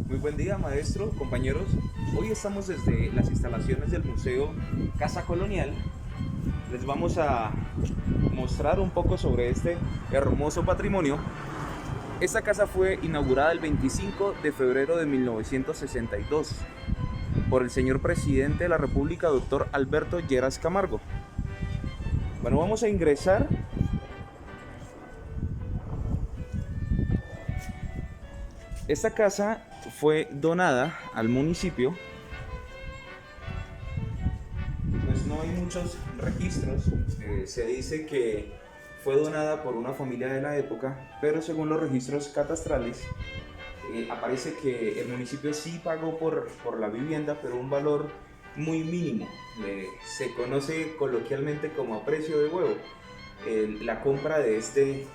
Muy buen día, maestro, compañeros. Hoy estamos desde las instalaciones del Museo Casa Colonial. Les vamos a mostrar un poco sobre este hermoso patrimonio. Esta casa fue inaugurada el 25 de febrero de 1962 por el señor presidente de la República, doctor Alberto Lleras Camargo. Bueno, vamos a ingresar. Esta casa fue donada al municipio. Pues no hay muchos registros. Se dice que fue donada por una familia de la época, pero según los registros catastrales, aparece que el municipio sí pagó por la vivienda, pero un valor muy mínimo. Se conoce coloquialmente como a precio de huevo la compra de este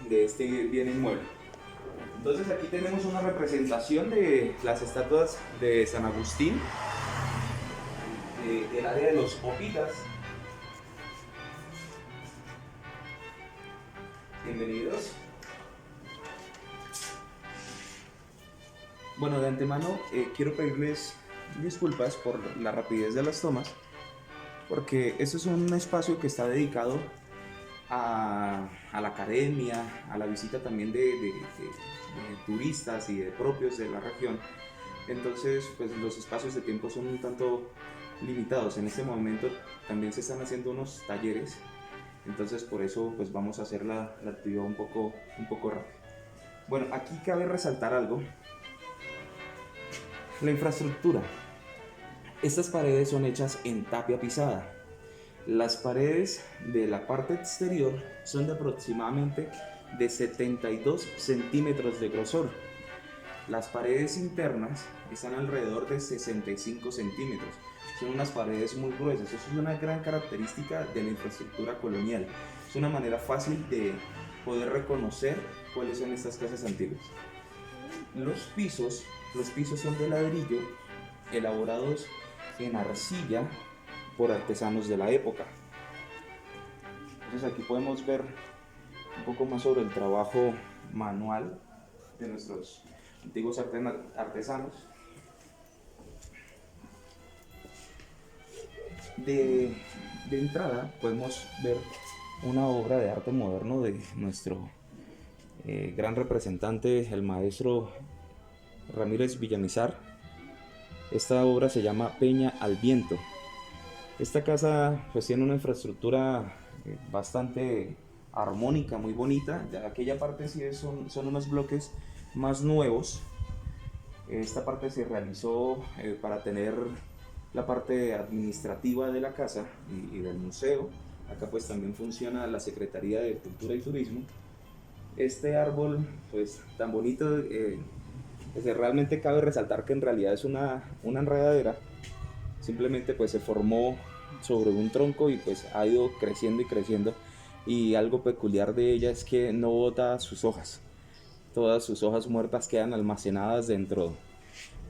bien inmueble. Entonces aquí tenemos una representación de las estatuas de San Agustín, del área de los Opitas. Bienvenidos. Bueno, de antemano quiero pedirles disculpas por la rapidez de las tomas, porque este es un espacio que está dedicado a la academia, a la visita también de turistas y de propios de la región. Entonces, pues los espacios de tiempo son un tanto limitados. En este momento también se están haciendo unos talleres, entonces por eso pues vamos a hacer la actividad un poco rápido. Bueno, aquí cabe resaltar algo: la infraestructura. Estas paredes son hechas en tapia pisada. Las paredes de la parte exterior son de aproximadamente de 72 centímetros de grosor. Las paredes internas están alrededor de 65 centímetros. Son unas paredes muy gruesas. Eso es una gran característica de la infraestructura colonial. Es una manera fácil de poder reconocer cuáles son estas casas antiguas. Los pisos son de ladrillo elaborados en arcilla por artesanos de la época. Entonces aquí podemos ver un poco más sobre el trabajo manual de nuestros antiguos artesanos. De, de entrada podemos ver una obra de arte moderno de nuestro gran representante, el maestro Ramírez Villamizar. Esta obra se llama Peña al Viento. Esta casa pues tiene una infraestructura bastante armónica, muy bonita. De aquella parte sí son unos bloques más nuevos. Esta parte se realizó para tener la parte administrativa de la casa y del museo. Acá pues también funciona la Secretaría de Cultura y Turismo. Este árbol pues tan bonito, pues, realmente cabe resaltar que en realidad es una enredadera. Simplemente pues se formó sobre un tronco y pues ha ido creciendo y creciendo, y algo peculiar de ella es que no bota sus hojas. Todas sus hojas muertas quedan almacenadas dentro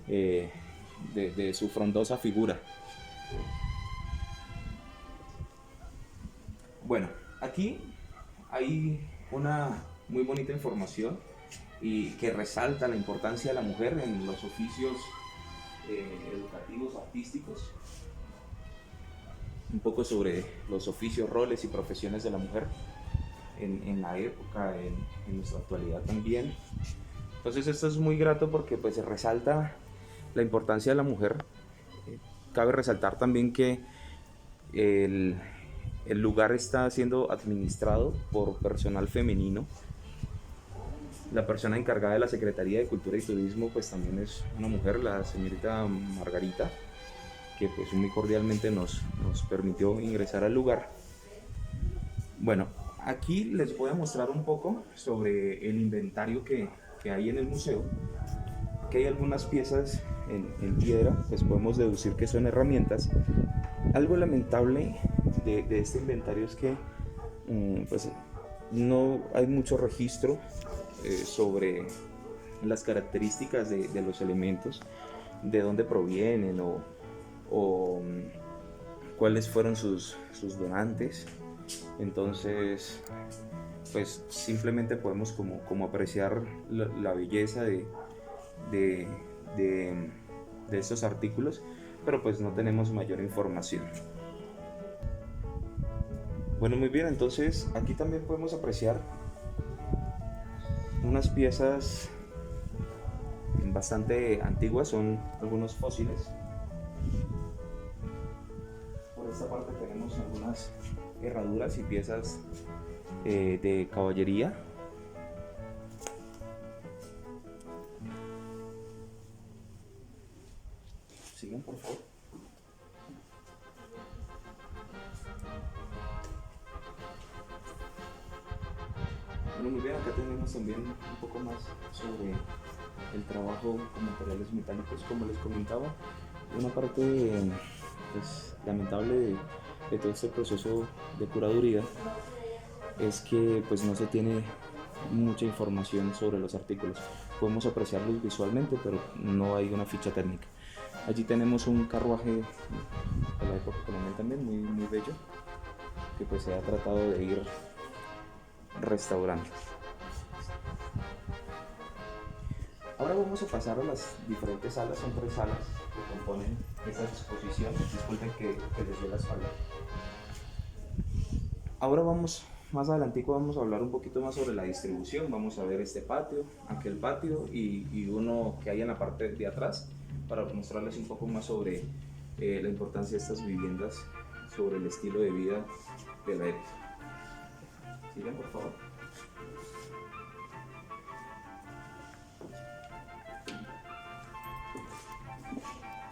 eh, de su frondosa figura. Bueno, aquí hay una muy bonita información y que resalta la importancia de la mujer en los oficios educativos, artísticos. Un poco sobre los oficios, roles y profesiones de la mujer en la época, en nuestra actualidad también. Entonces esto es muy grato porque pues se resalta la importancia de la mujer. Cabe resaltar también que el, el lugar está siendo administrado por personal femenino. La persona encargada de la Secretaría de Cultura y Turismo pues también es una mujer, la señorita Margarita, que pues muy cordialmente nos permitió ingresar al lugar. Bueno, aquí les voy a mostrar un poco sobre el inventario que hay en el museo. Aquí hay algunas piezas en piedra, pues podemos deducir que son herramientas. Algo lamentable de este inventario es que pues no hay mucho registro sobre las características de los elementos, de dónde provienen o cuáles fueron sus donantes. Entonces pues simplemente podemos como apreciar la belleza de de, de estos artículos, pero pues no tenemos mayor información. Bueno, muy bien, entonces aquí también podemos apreciar unas piezas bastante antiguas, son algunos fósiles. Por esta parte tenemos algunas herraduras y piezas de caballería. Sigan, por favor. Bueno, muy bien, acá tenemos también un poco más sobre el trabajo con materiales metálicos, como les comentaba. Una parte pues, lamentable de todo este proceso de curaduría es que pues, no se tiene mucha información sobre los artículos. Podemos apreciarlos visualmente, pero no hay una ficha técnica. Allí tenemos un carruaje de la época colonial también, muy bello, que pues se ha tratado de ir restaurando. Ahora vamos a pasar a las diferentes salas, son 3 salas que componen esta exposición. Disculpen que les dé la espalda. Ahora más adelantico vamos a hablar un poquito más sobre la distribución. Vamos a ver este patio, aquel patio y uno que hay en la parte de atrás para mostrarles un poco más sobre la importancia de estas viviendas, sobre el estilo de vida de la época. Sigan, por favor.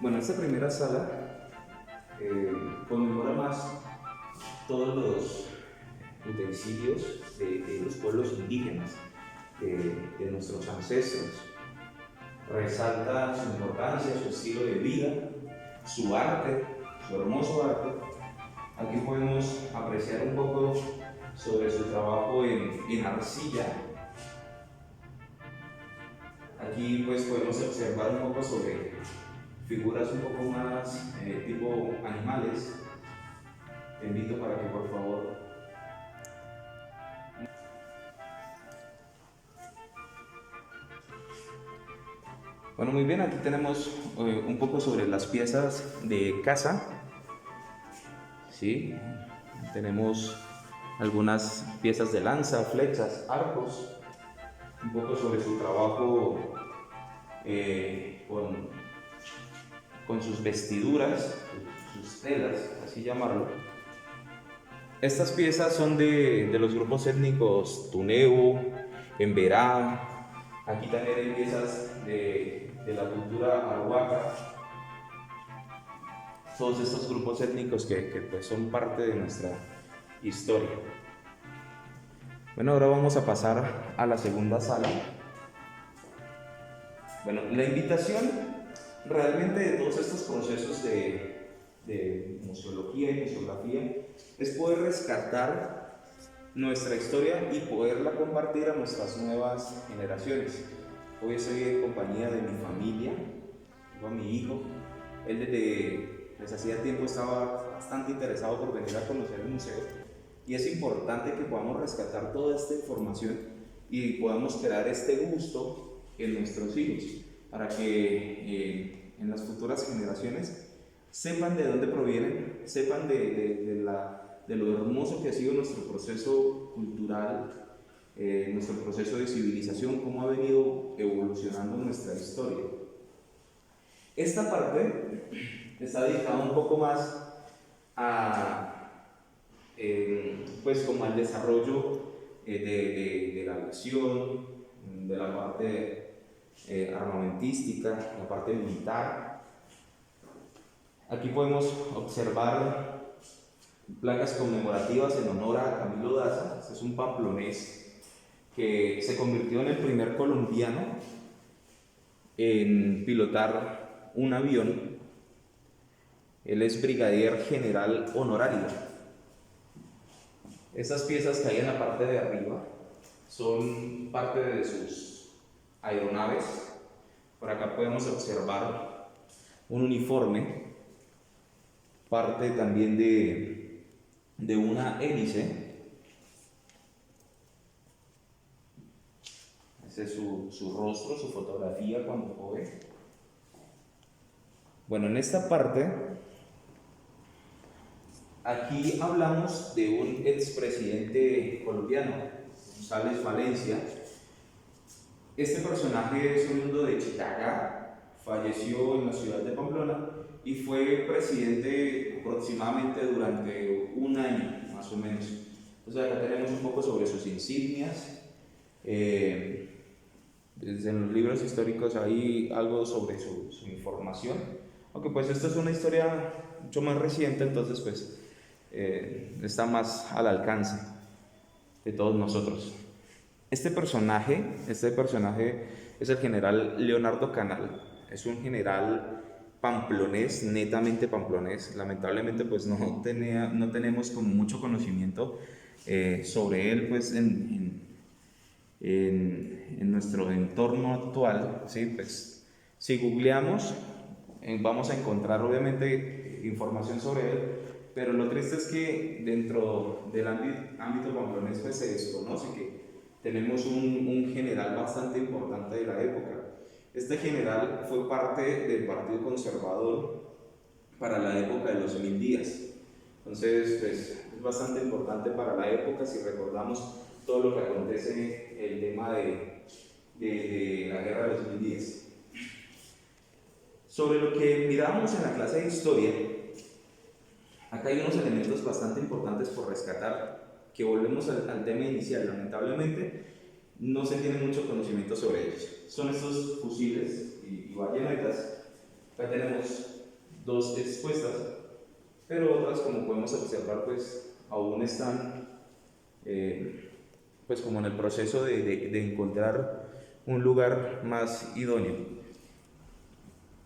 Bueno, esta primera sala conmemora más todos los utensilios de los pueblos indígenas, de nuestros ancestros. Resalta su importancia, su estilo de vida, su arte, su hermoso arte. Aquí podemos apreciar un poco sobre su trabajo en arcilla. Aquí pues podemos observar un poco sobre figuras un poco más tipo animales. Te invito para que por favor Bueno, muy bien, aquí tenemos un poco sobre las piezas de caza. ¿Sí? Tenemos algunas piezas de lanza, flechas, arcos, un poco sobre su trabajo con sus vestiduras, sus telas, así llamarlo. Estas piezas son de los grupos étnicos Tuneu, Emberá. Aquí también hay piezas de la cultura Arhuaca. Todos estos grupos étnicos que pues son parte de nuestra historia. Bueno, ahora vamos a pasar a la segunda sala. Bueno, la invitación realmente de todos estos procesos de museología y museografía es poder rescatar nuestra historia y poderla compartir a nuestras nuevas generaciones. Hoy estoy en compañía de mi familia, tengo a mi hijo. Él desde hacía tiempo estaba bastante interesado por venir a conocer el museo y es importante que podamos rescatar toda esta información y podamos crear este gusto en nuestros hijos para que en las futuras generaciones sepan de dónde provienen, sepan de lo hermoso que ha sido nuestro proceso cultural, nuestro proceso de civilización, cómo ha venido evolucionando nuestra historia. Esta parte está dedicada un poco más pues como al desarrollo de la aviación, de la parte armamentística, la parte militar. Aquí podemos observar placas conmemorativas en honor a Camilo Daza. Este es un pamplonés que se convirtió en el primer colombiano en pilotar un avión. Él es brigadier general honorario. Estas piezas que hay en la parte de arriba son parte de sus aeronaves. Por acá podemos observar un uniforme, parte también de una hélice. Este es su rostro, su fotografía cuando joven. Bueno, en esta parte, aquí hablamos de un expresidente colombiano, González Valencia. Este personaje es oriundo de Chitagá, falleció en la ciudad de Pamplona y fue presidente aproximadamente durante un año, más o menos. Entonces acá tenemos un poco sobre sus insignias. En los libros históricos hay algo sobre su información, aunque pues esta es una historia mucho más reciente, entonces pues está más al alcance de todos nosotros. Este personaje es el general Leonardo Canal. Es un general pamplonés, netamente pamplonés. Lamentablemente pues no tenemos como mucho conocimiento sobre él pues en nuestro entorno actual, ¿sí? Pues si googleamos vamos a encontrar obviamente información sobre él, pero lo triste es que dentro del ámbito pamplonés pues se desconoce que tenemos un general bastante importante de la época. Este general fue parte del Partido Conservador para la época de los 1000 días. Entonces, pues, es bastante importante para la época si recordamos todo lo que acontece en el tema de la Guerra de los 1000 días. Sobre lo que mirábamos en la clase de historia, acá hay unos elementos bastante importantes por rescatar, que volvemos al tema inicial. Lamentablemente no se tiene mucho conocimiento sobre ellos. Son estos fusiles y bayonetas. Acá tenemos dos expuestas, pero otras, como podemos observar, pues aún están pues como en el proceso de encontrar un lugar más idóneo.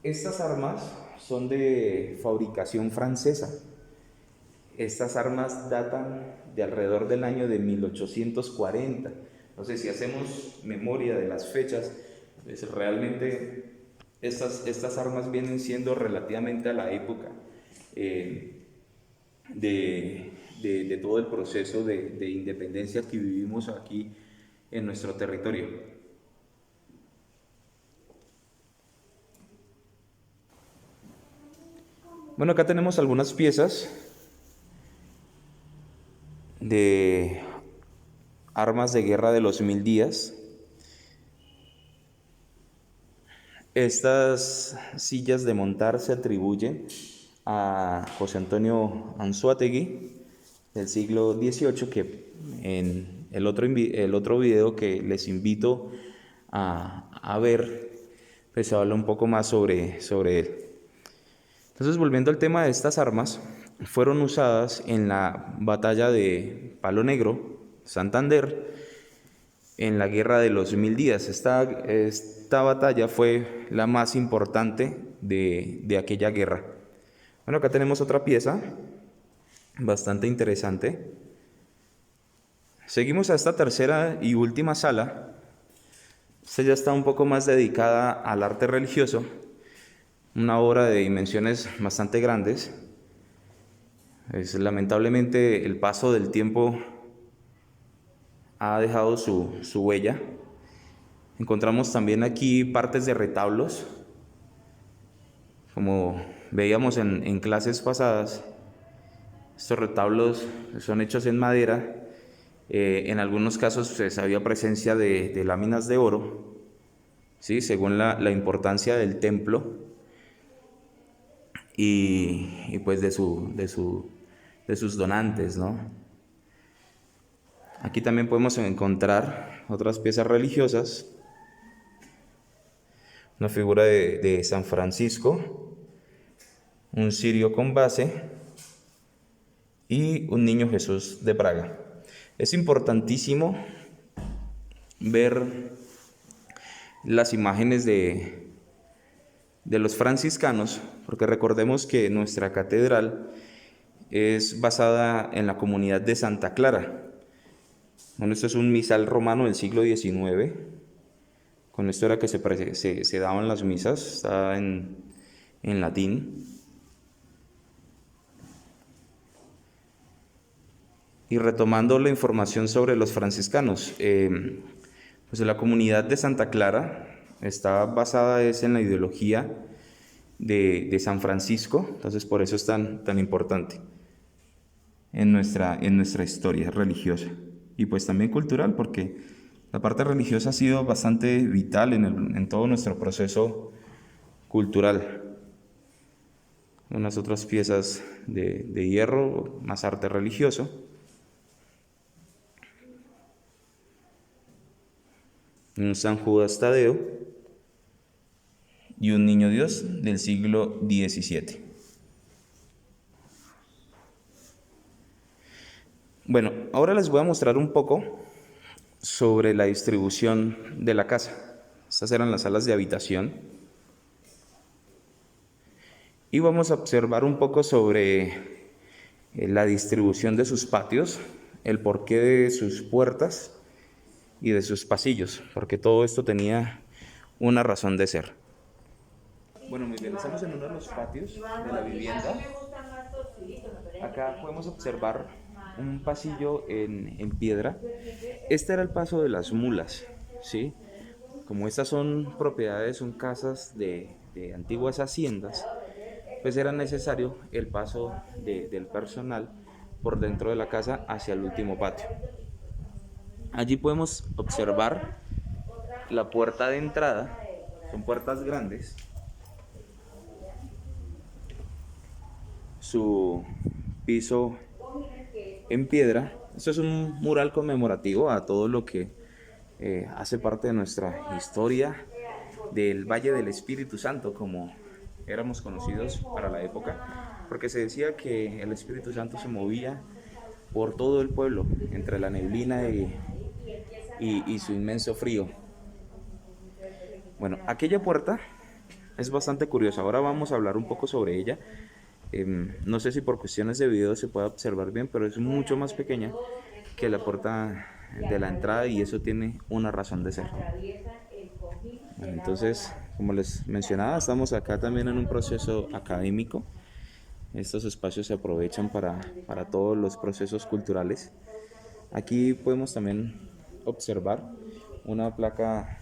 Estas armas son de fabricación francesa. Estas armas datan de alrededor del año de 1840. Entonces, si hacemos memoria de las fechas, pues realmente estas armas vienen siendo relativamente a la época de todo el proceso de independencia que vivimos aquí en nuestro territorio. Bueno, acá tenemos algunas piezas de armas de guerra de los 1000 días. Estas sillas de montar se atribuyen a José Antonio Anzoátegui del siglo XVIII, que en el otro video que les invito a ver, pues se habla un poco más sobre él. Entonces, volviendo al tema de estas armas, fueron usadas en la batalla de Palo Negro, Santander, en la Guerra de los 1000 días. Esta batalla fue la más importante de aquella guerra. Bueno, acá tenemos otra pieza bastante interesante. Seguimos a esta tercera y última sala. Esta ya está un poco más dedicada al arte religioso, una obra de dimensiones bastante grandes. Lamentablemente el paso del tiempo ha dejado su huella. Encontramos también aquí partes de retablos, como veíamos en clases pasadas. Estos retablos son hechos en madera. En algunos casos pues, había presencia de láminas de oro, ¿sí? Según la importancia del templo y pues de sus donantes, ¿no? Aquí también podemos encontrar otras piezas religiosas, una figura de San Francisco, un cirio con base y un niño Jesús de Praga. Es importantísimo ver las imágenes de los franciscanos, porque recordemos que nuestra catedral es basada en la comunidad de Santa Clara. Bueno, esto es un misal romano del siglo XIX. Con esto era que se daban las misas, está en latín. Y retomando la información sobre los franciscanos, pues la comunidad de Santa Clara está basada en la ideología de San Francisco, entonces por eso es tan importante en nuestra historia religiosa y pues también cultural, porque la parte religiosa ha sido bastante vital en todo nuestro proceso cultural. Unas otras piezas de hierro, más arte religioso. Un San Judas Tadeo y un Niño Dios del siglo XVII. Bueno, ahora les voy a mostrar un poco sobre la distribución de la casa. Estas eran las salas de habitación. Y vamos a observar un poco sobre la distribución de sus patios, el porqué de sus puertas y de sus pasillos, porque todo esto tenía una razón de ser. Bueno, muy bien, estamos en uno de los patios de la vivienda. Acá podemos observar un pasillo en piedra. Este era el paso de las mulas, ¿sí? Como estas son propiedades, son casas de antiguas haciendas, pues era necesario el paso del personal por dentro de la casa hacia el último patio. Allí podemos observar la puerta de entrada, son puertas grandes, su piso en piedra. Esto es un mural conmemorativo a todo lo que hace parte de nuestra historia del Valle del Espíritu Santo, como éramos conocidos para la época, porque se decía que el Espíritu Santo se movía por todo el pueblo, entre la neblina y su inmenso frío. Bueno, aquella puerta es bastante curiosa, ahora vamos a hablar un poco sobre ella. No sé si por cuestiones de video se puede observar bien, pero es mucho más pequeña que la puerta de la entrada y eso tiene una razón de ser. Bueno, entonces, como les mencionaba, estamos acá también en un proceso académico. Estos espacios se aprovechan para todos los procesos culturales. Aquí podemos también observar una placa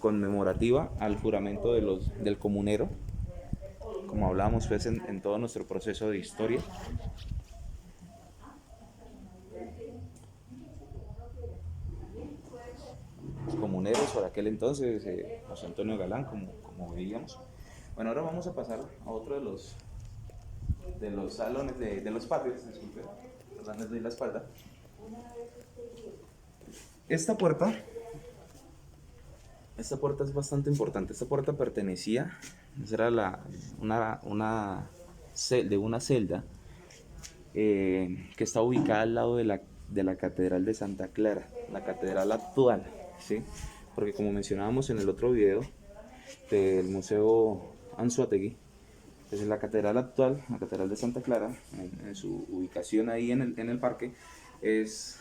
conmemorativa al juramento del comunero, como hablábamos pues en todo nuestro proceso de historia. Los comuneros por aquel entonces, José Antonio Galán, como veíamos. Bueno, ahora vamos a pasar a otro de los salones, de los patios, disculpe, perdón, les doy la espalda. Esta puerta es bastante importante. Esta puerta pertenecía, era una celda que está ubicada al lado de la Catedral de Santa Clara, la catedral actual, ¿sí? Porque como mencionábamos en el otro video del Museo Anzoátegui, pues la catedral actual, la Catedral de Santa Clara, en su ubicación ahí en el parque, es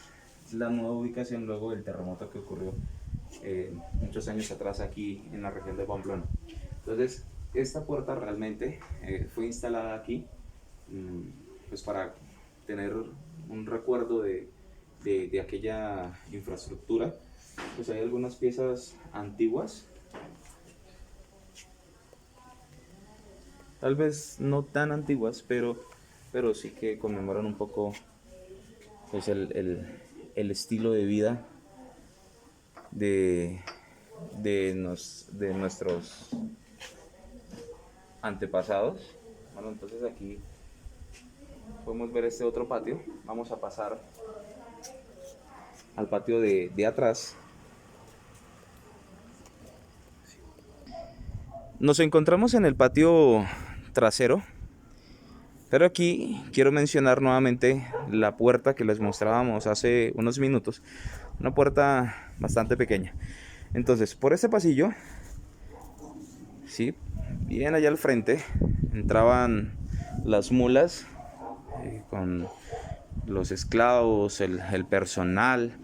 la nueva ubicación luego del terremoto que ocurrió muchos años atrás aquí en la región de Pamplona. Entonces, esta puerta realmente fue instalada aquí pues para tener un recuerdo de aquella infraestructura. Pues hay algunas piezas antiguas, tal vez no tan antiguas, pero sí que conmemoran un poco pues el estilo de vida de nuestros antepasados. Bueno, entonces aquí podemos ver este otro patio. Vamos a pasar al patio de atrás. Nos encontramos en el patio trasero, pero aquí quiero mencionar nuevamente la puerta que les mostrábamos hace unos minutos, una puerta bastante pequeña. Entonces, por este pasillo, ¿sí? Bien allá al frente, entraban las mulas con los esclavos, el personal,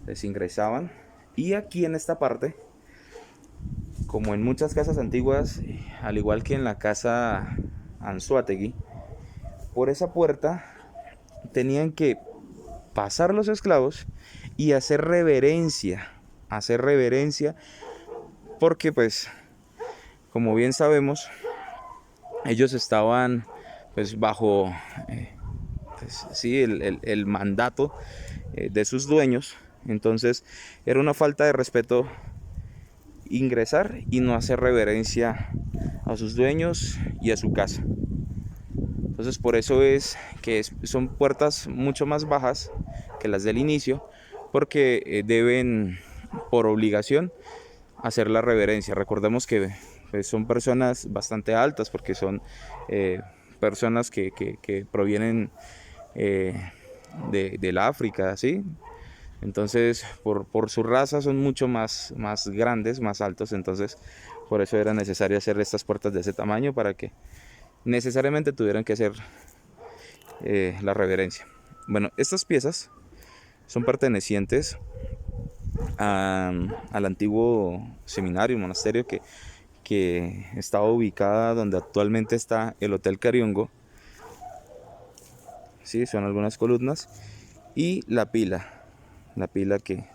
les ingresaban. Y aquí en esta parte, como en muchas casas antiguas, al igual que en la casa Anzoátegui, por esa puerta tenían que pasar los esclavos y hacer reverencia, porque pues como bien sabemos, ellos estaban pues bajo pues, sí, el mandato de sus dueños. Entonces era una falta de respeto ingresar y no hacer reverencia a sus dueños y a su casa. Entonces por eso es que son puertas mucho más bajas que las del inicio, porque deben por obligación hacer la reverencia. Recordemos que pues, son personas bastante altas, porque son personas que provienen del África, ¿sí? Entonces por su raza son mucho más grandes, más altos. Entonces por eso era necesario hacer estas puertas de ese tamaño, para que necesariamente tuvieran que hacer la reverencia. Bueno, estas piezas son pertenecientes al antiguo seminario, monasterio que estaba ubicada donde actualmente está el Hotel Cariongo. Sí, son algunas columnas y la pila que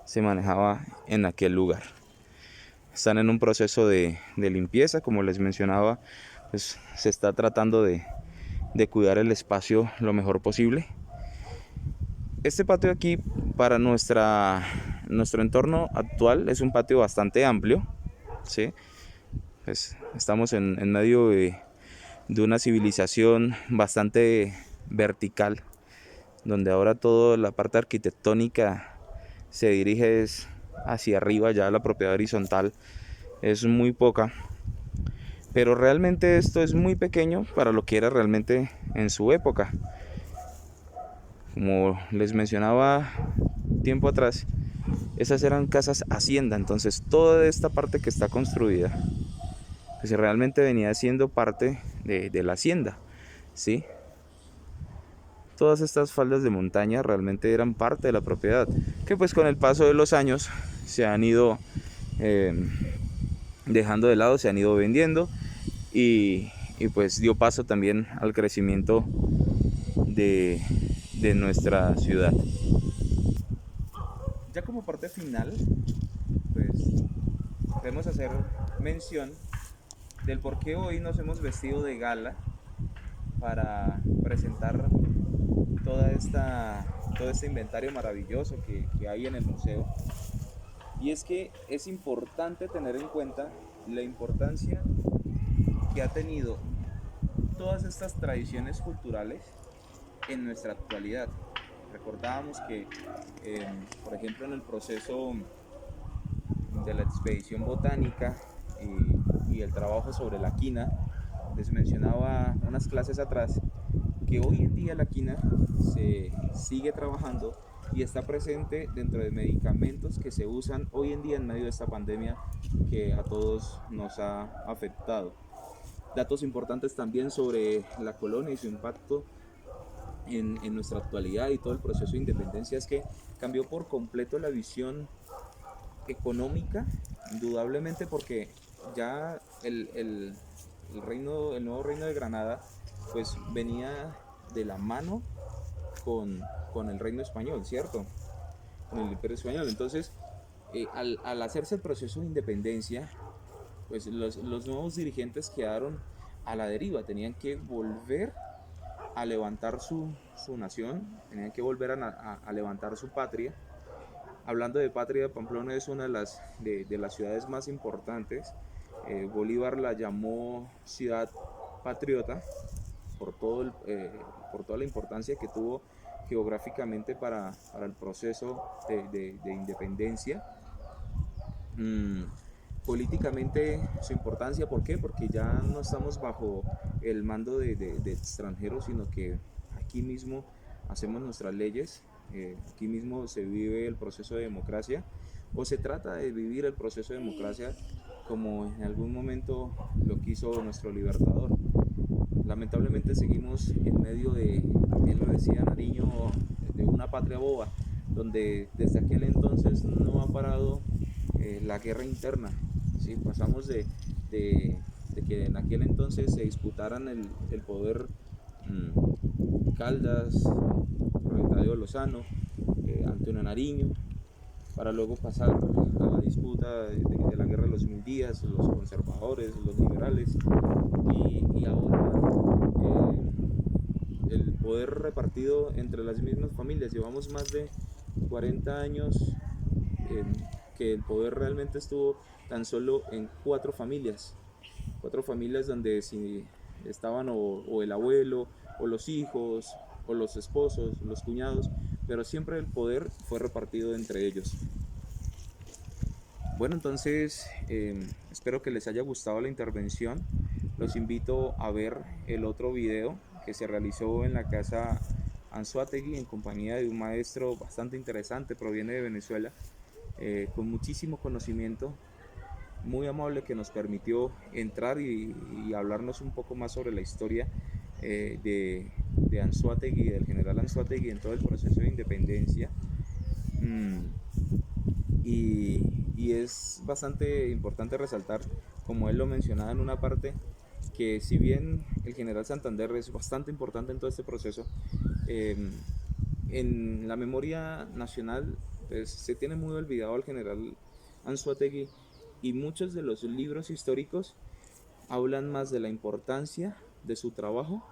se manejaba en aquel lugar. Están en un proceso de limpieza, como les mencionaba, pues se está tratando de cuidar el espacio lo mejor posible. Este patio aquí, para nuestro entorno actual, es un patio bastante amplio, ¿sí? Pues estamos en medio de una civilización bastante vertical, donde ahora toda la parte arquitectónica se dirige hacia arriba, ya la propiedad horizontal es muy poca, pero realmente esto es muy pequeño para lo que era realmente en su época. Como les mencionaba tiempo atrás, esas eran casas hacienda. Entonces toda esta parte que está construida pues realmente venía siendo parte de la hacienda, ¿sí? Todas estas faldas de montaña realmente eran parte de la propiedad, que pues con el paso de los años se han ido dejando de lado, se han ido vendiendo, y pues dio paso también al crecimiento de nuestra ciudad. Ya como parte final, pues debemos hacer mención del por qué hoy nos hemos vestido de gala para presentar todo este inventario maravilloso que hay en el museo. Y es que es importante tener en cuenta la importancia que ha tenido todas estas tradiciones culturales en nuestra actualidad. Recordábamos que, por ejemplo, en el proceso de la expedición botánica y el trabajo sobre la quina, les mencionaba unas clases atrás que hoy en día la quina se sigue trabajando y está presente dentro de medicamentos que se usan hoy en día en medio de esta pandemia que a todos nos ha afectado. Datos importantes también sobre la colonia y su impacto en nuestra actualidad y todo el proceso de independencia es que cambió por completo la visión económica, indudablemente, porque ya el nuevo reino de Granada pues venía de la mano con el reino español, ¿cierto? Con el imperio español. Entonces, al hacerse el proceso de independencia, pues los nuevos dirigentes quedaron a la deriva, tenían que volver a levantar su nación, tenían que volver a levantar su patria. Hablando de patria, Pamplona es una de las ciudades más importantes. Bolívar la llamó ciudad patriota por toda la importancia que tuvo geográficamente para el proceso de independencia. Políticamente su importancia, ¿por qué? Porque ya no estamos bajo el mando de extranjeros, sino que aquí mismo hacemos nuestras leyes, aquí mismo se vive el proceso de democracia, o se trata de vivir el proceso de democracia como en algún momento lo quiso nuestro libertador. Lamentablemente seguimos en medio de, él lo decía Nariño, de una patria boba, donde desde aquel entonces no ha parado la guerra interna. ¿Sí? Pasamos de que en aquel entonces se disputaran el poder Caldas, Proletario Lozano, Antonio Nariño, para luego pasar a la disputa de la guerra de los 1000 días, los conservadores, los liberales, y ahora el poder repartido entre las mismas familias. Llevamos más de 40 años que el poder realmente estuvo tan solo en 4 familias donde si estaban o el abuelo, o los hijos, o los esposos, los cuñados, pero siempre el poder fue repartido entre ellos. Bueno, entonces espero que les haya gustado la intervención. Los invito a ver el otro video que se realizó en la casa Anzoátegui en compañía de un maestro bastante interesante, proviene de Venezuela, con muchísimo conocimiento, muy amable, que nos permitió entrar y hablarnos un poco más sobre la historia de Anzoátegui, del general Anzoátegui en todo el proceso de independencia. Y es bastante importante resaltar, como él lo mencionaba en una parte, que si bien el general Santander es bastante importante en todo este proceso, en la memoria nacional pues, se tiene muy olvidado al general Anzoátegui, y muchos de los libros históricos hablan más de la importancia de su trabajo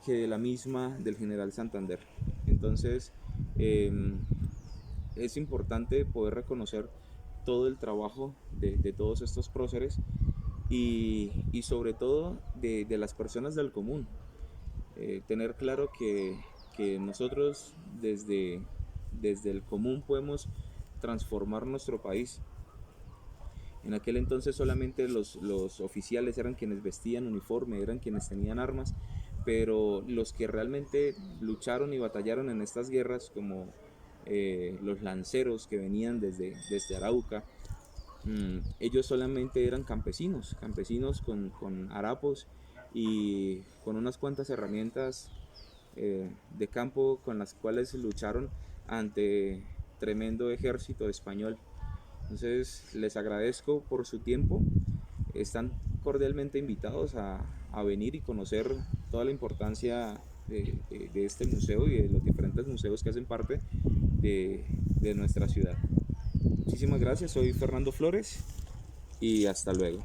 que de la misma del general Santander. Entonces es importante poder reconocer todo el trabajo de todos estos próceres, y sobre todo de las personas del común. Tener claro que nosotros desde el común podemos transformar nuestro país. En aquel entonces solamente los oficiales eran quienes vestían uniforme, eran quienes tenían armas, pero los que realmente lucharon y batallaron en estas guerras, como los lanceros que venían desde Arauca, ellos solamente eran campesinos con harapos y con unas cuantas herramientas de campo, con las cuales lucharon ante tremendo ejército español. Entonces les agradezco por su tiempo, están cordialmente invitados a venir y conocer toda la importancia de este museo y de los diferentes museos que hacen parte de nuestra ciudad. Muchísimas gracias, soy Fernando Flores y hasta luego.